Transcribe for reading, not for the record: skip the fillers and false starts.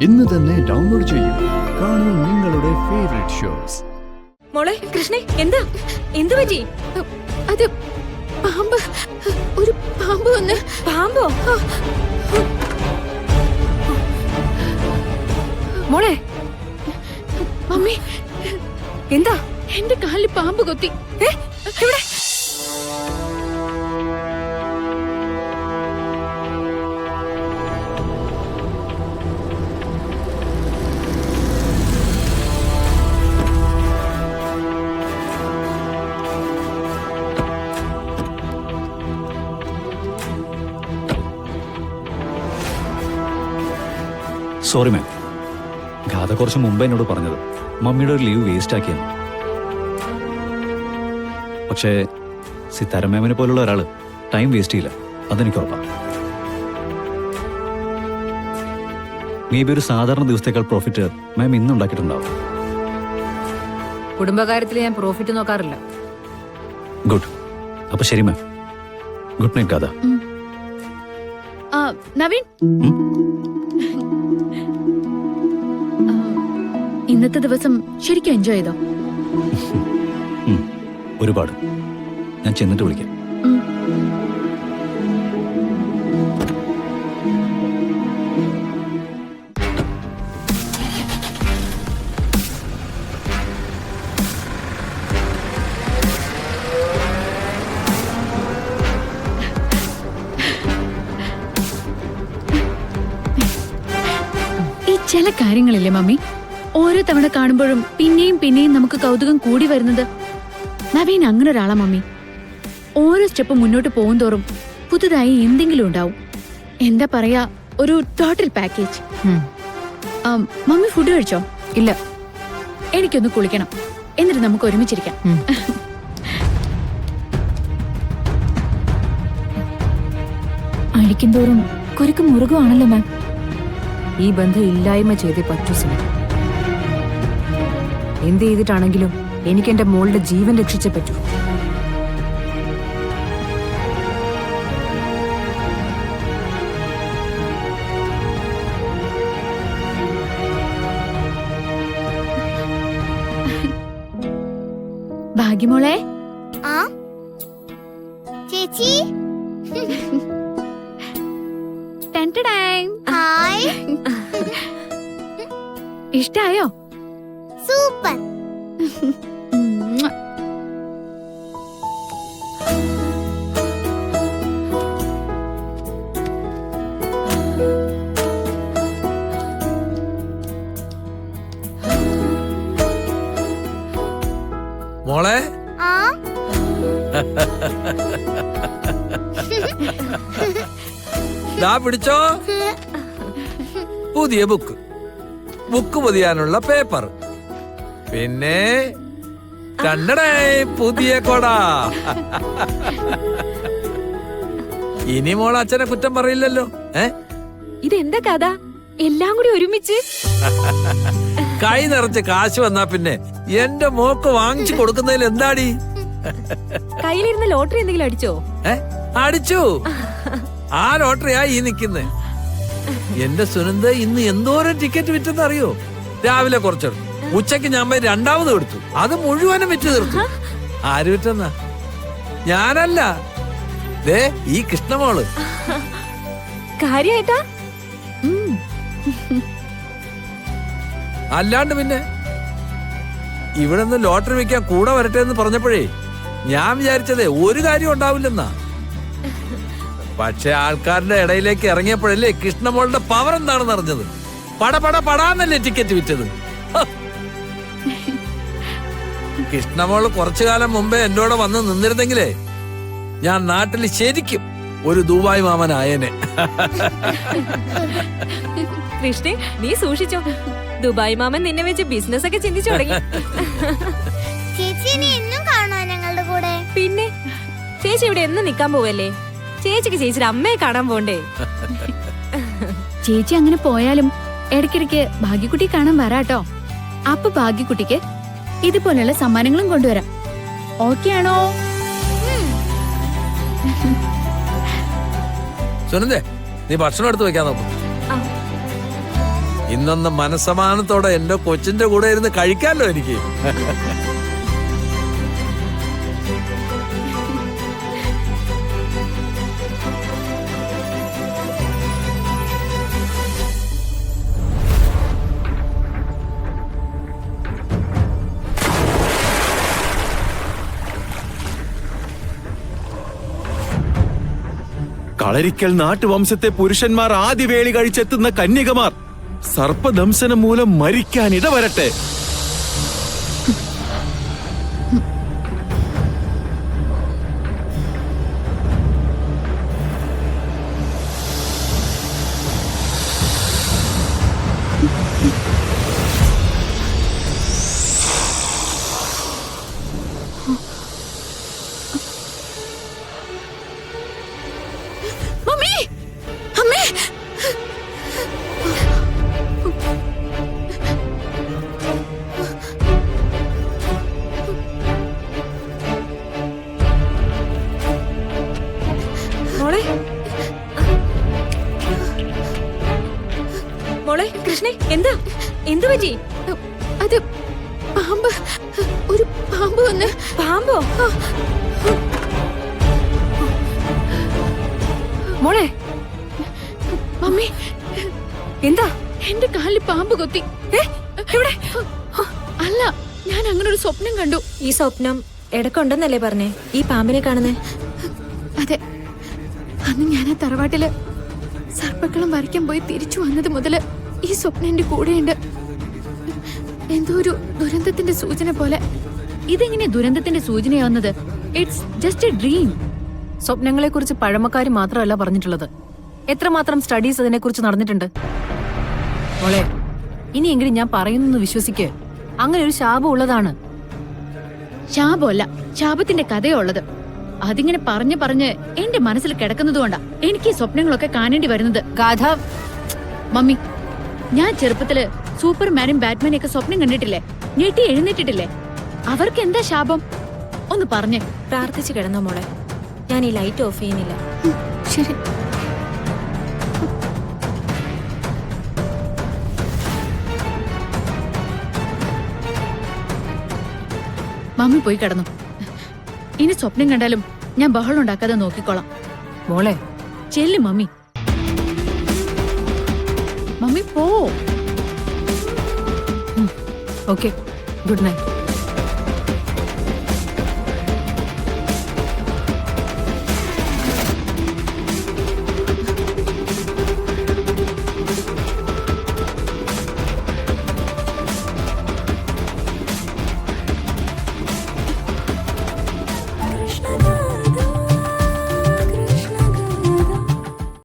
ഇന്ന് തന്നെ ഡൗൺലോഡ് ചെയ്യൂ. കാണൂ നിങ്ങളുടെ ഫേവറേറ്റ് ഷോസ്. മോളെ കൃഷ്ണേ, എന്താ എന്തു പറ്റി? അത് പാമ്പ്, ഒരു പാമ്പ് വന്ന്. പാമ്പോ? മോളെ മമ്മി, എന്താ? എന്റെ കാലിൽ പാമ്പ് കൊത്തി. ഇവിടെ സോറി മാം, ഗാഥ കുറച്ച് മുമ്പ് എന്നോട് പറഞ്ഞത് മമ്മിയുടെ ഒരു ലീവ് വേസ്റ്റ് ആക്കിയെന്ന്. പക്ഷേ സിത്താര മാമിനെ പോലുള്ള ഒരാൾ ടൈം വേസ്റ്റ് ചെയ്യില്ല, അതെനിക്ക് ഉറപ്പാണ്. മേ ബി ഒരു സാധാരണ ദിവസത്തേക്കാൾ പ്രോഫിറ്റ് മാം ഇന്ന് ഉണ്ടാക്കിയിട്ടുണ്ടാവും. കുടുംബകാര്യത്തിൽ ഞാൻ പ്രോഫിറ്റ് നോക്കാറില്ല. ഗുഡ്. അപ്പൊ ശരി മാം, ഗുഡ് നൈറ്റ് ഗാഥ. നവീൻ, ഇന്നത്തെ ദിവസം ശരിക്കും എൻജോയ് ചെയ്തോ? ഒരുപാട്. ഞാൻ ചെന്നിട്ട് വിളിക്കാം. ഈ ചില കാര്യങ്ങളില്ലേ മമ്മി, ഓരോ തവണ കാണുമ്പോഴും പിന്നെയും പിന്നെയും നമുക്ക് കൗതുകം കൂടി വരുന്നത്. നവീൻ അങ്ങനെ ഒരാളാ മമ്മി. ഓരോ സ്റ്റെപ്പ് മുന്നോട്ട് പോകും തോറും പുതുതായി എന്തെങ്കിലും ഉണ്ടാവും. എന്താ പറയാ, ഒരു ടോട്ടൽ പാക്കേജ്. മമ്മി ഫുഡ് കഴിച്ചോ? ഇല്ല. എനിക്കൊന്ന് കുളിക്കണം, എന്നിട്ട് നമുക്ക് ഒരുമിച്ചിരിക്കാം. അഴിക്കും തോറും കുരുക്ക് മുറുകുവാണല്ലോ മാം. ഈ ബന്ധം ഇല്ലായ്മ ചെയ്തേ പറ്റൂ സിനി. എന്ത് ചെയ്തിട്ടാണെങ്കിലും എനിക്ക് എന്റെ മോളുടെ ജീവൻ രക്ഷിച്ചേ പറ്റൂ. ഭാഗ്യമോളെ. ചേച്ചി, ഹായ്. ഇഷ്ടായോ? സൂപ്പർ. മോളെ, ദാ പിടിച്ചോ. പുതിയ ബുക്ക് പൊതിയാനുള്ള പേപ്പർ, പിന്നെ കണ്ടടേ പുതിയ കൊട. ഇനി മോൾ അച്ഛനെ കുറ്റം പറയില്ലല്ലോ. ഇതെന്താ കഥ? എല്ലാം കൂടി ഒരുമിച്ച് കൈ നിറച്ച് കാശ് വന്നാ പിന്നെ എന്റെ മോക്ക് വാങ്ങിച്ചു കൊടുക്കുന്നതിൽ എന്താടി? കയ്യിലിരുന്ന ലോട്ടറി എന്തെങ്കിലും അടിച്ചോ? അടിച്ചു. ആ ലോട്ടറിയാ ഈ നിക്കുന്നേ. എന്റെ സുനന്ദ ഇന്ന് എന്തോരം ടിക്കറ്റ് വിറ്റെന്ന് അറിയോ? രാവിലെ കുറച്ചെടുത്തു, ഉച്ചക്ക് ഞാൻ പോയി രണ്ടാമത് എടുത്തു, അത് മുഴുവനും വിറ്റ് തീർത്തു. ആര് വിറ്റെന്നാ? ഞാനല്ല, ദേ ഈ കൃഷ്ണമോള്. കാര്യായിട്ടാ? അല്ലാണ്ട് പിന്നെ ഇവിടെ നിന്ന് ലോട്ടറി വെക്കാൻ കൂടെ വരട്ടെ എന്ന് പറഞ്ഞപ്പോഴേ ഞാൻ വിചാരിച്ചതേ ഒരു കാര്യം ഉണ്ടാവില്ലെന്നാ. പക്ഷെ ആൾക്കാരുടെ ഇടയിലേക്ക് ഇറങ്ങിയപ്പോഴല്ലേ കൃഷ്ണമോളുടെ പവർ എന്താണെന്ന് അറിഞ്ഞത്. പടാന്നല്ലേ ടിക്കറ്റ് വിറ്റത്. കൃഷ്ണമോള് കുറച്ചു കാലം മുമ്പേ എന്നോട് വന്ന് നിന്നിരുന്നെങ്കിലേ ഞാൻ നാട്ടിൽ ശരിക്കും ഒരു ദുബായ് മാമനായേനെ. കൃഷ്ണേ, നീ സൂക്ഷിച്ചോ. ദുബായ് മാമൻ നിന്നെ വെച്ച് ബിസിനസ് ഒക്കെ ചിന്തിച്ചു തുടങ്ങി. ചേച്ചിനെ എന്നും കാണോ ഞങ്ങളുടെ കൂടെ? പിന്നെ ചേച്ചി ഇവിടെ എന്ന് നിക്കാൻ പോവല്ലേ? ചേച്ചിക്ക് ചേച്ചിയുടെ അമ്മയെ കാണാൻ പോണ്ടേ? ചേച്ചി അങ്ങനെ പോയാലും ഇടയ്ക്കിടയ്ക്ക് ഭാഗ്യക്കുട്ടി കാണാൻ വരാട്ടോ. അപ്പൊ ഭാഗ്യക്കുട്ടിക്ക് ഇതുപോലെയുള്ള സമ്മാനങ്ങളും കൊണ്ടുവരാം. ഓക്കെ ആണോ? സുനന്ദേ, നീ ഭക്ഷണം എടുത്ത് വെക്കാൻ നോക്കും. ഇന്നൊന്ന് മനസ്സമാനത്തോടെ എന്റെ കൊച്ചിന്റെ കൂടെ ഇരുന്ന് കഴിക്കാമല്ലോ എനിക്ക്. കളരിക്കൽ നാട്ടുവംശത്തെ പുരുഷന്മാർ ആദ്യ വേളി കഴിച്ചെത്തുന്ന കന്യകമാർ സർപ്പദംശനം മൂലം മരിക്കാൻ ഇടവരട്ടെ. മമ്മി അമ്മേ മോളെ മോളെ കൃഷ്ണേ എന്താ എന്തു പറ്റി? അത് പാമ്പ്, ഒരു പാമ്പ് വന്ന്. പാമ്പോ? മോളെ മമ്മി എന്താ? എന്റെ കാലിൽ പാമ്പ് കൊത്തി. എവിടെ? അല്ല, ഞാൻ അങ്ങനെ ഒരു സ്വപ്നം കണ്ടു. ഈ സ്വപ്നം ഇടക്കുണ്ടെന്നല്ലേ പറഞ്ഞേ ഈ പാമ്പിനെ കാണുന്നേ? അതെ, അന്ന് ഞാൻ ആ തറവാട്ടില് സർപ്പക്കളം വരയ്ക്കാൻ പോയി തിരിച്ചു വന്നത് മുതല് ഈ സ്വപ്നം എന്റെ കൂടെയുണ്ട്. എന്തോ ഒരു ദുരന്തത്തിന്റെ സൂചന പോലെ. ഇതെങ്ങനെ ദുരന്തത്തിന്റെ സൂചനയാവുന്നത്? It's just a dream. സ്വപ്നങ്ങളെ കുറിച്ച് പഴമക്കാർ മാത്രമല്ല പറഞ്ഞിട്ടുള്ളത്, എത്രമാത്രം സ്റ്റഡീസ് അതിനെക്കുറിച്ച് നടന്നിട്ടുണ്ട്. മോളെ, ഇനിയെങ്കിലും ഞാൻ പറയുന്നു വിശ്വസിക്ക്. അങ്ങനെ ഒരു ശാപം ഉള്ളതാണ്. ശാപമല്ല, ശാപത്തിന്റെ കഥയുള്ളത്. അതിങ്ങനെ പറഞ്ഞു പറഞ്ഞ് എന്റെ മനസ്സിൽ കിടക്കുന്നതുകൊണ്ടാ എനിക്ക് ഈ സ്വപ്നങ്ങളൊക്കെ കാണേണ്ടി വരുന്നത്. ഗാഥ, മമ്മി, ഞാൻ ചെറുപ്പത്തില് സൂപ്പർമാനും ബാറ്റ്മാനും ഒക്കെ സ്വപ്നം കണ്ടിട്ടില്ലേ? ഞെട്ടി എഴുന്നേറ്റിട്ടില്ലേ? അവർക്ക് എന്താ ശാപം? ഒന്ന് പറഞ്ഞേ. പ്രാർത്ഥിച്ചു കിടന്നോ മോളെ, ഞാൻ ഈ ലൈറ്റ് ഓഫ് ചെയ്യുന്നില്ല. ശരി. മമ്മി പോയി കിടന്നു. ഇനി സ്വപ്നം കണ്ടാലും ഞാൻ ബഹളം ഉണ്ടാക്കാതെ നോക്കിക്കോളാം. മോളെ ചെല്ലു മമ്മി. മമ്മി പോ. Okay, good night.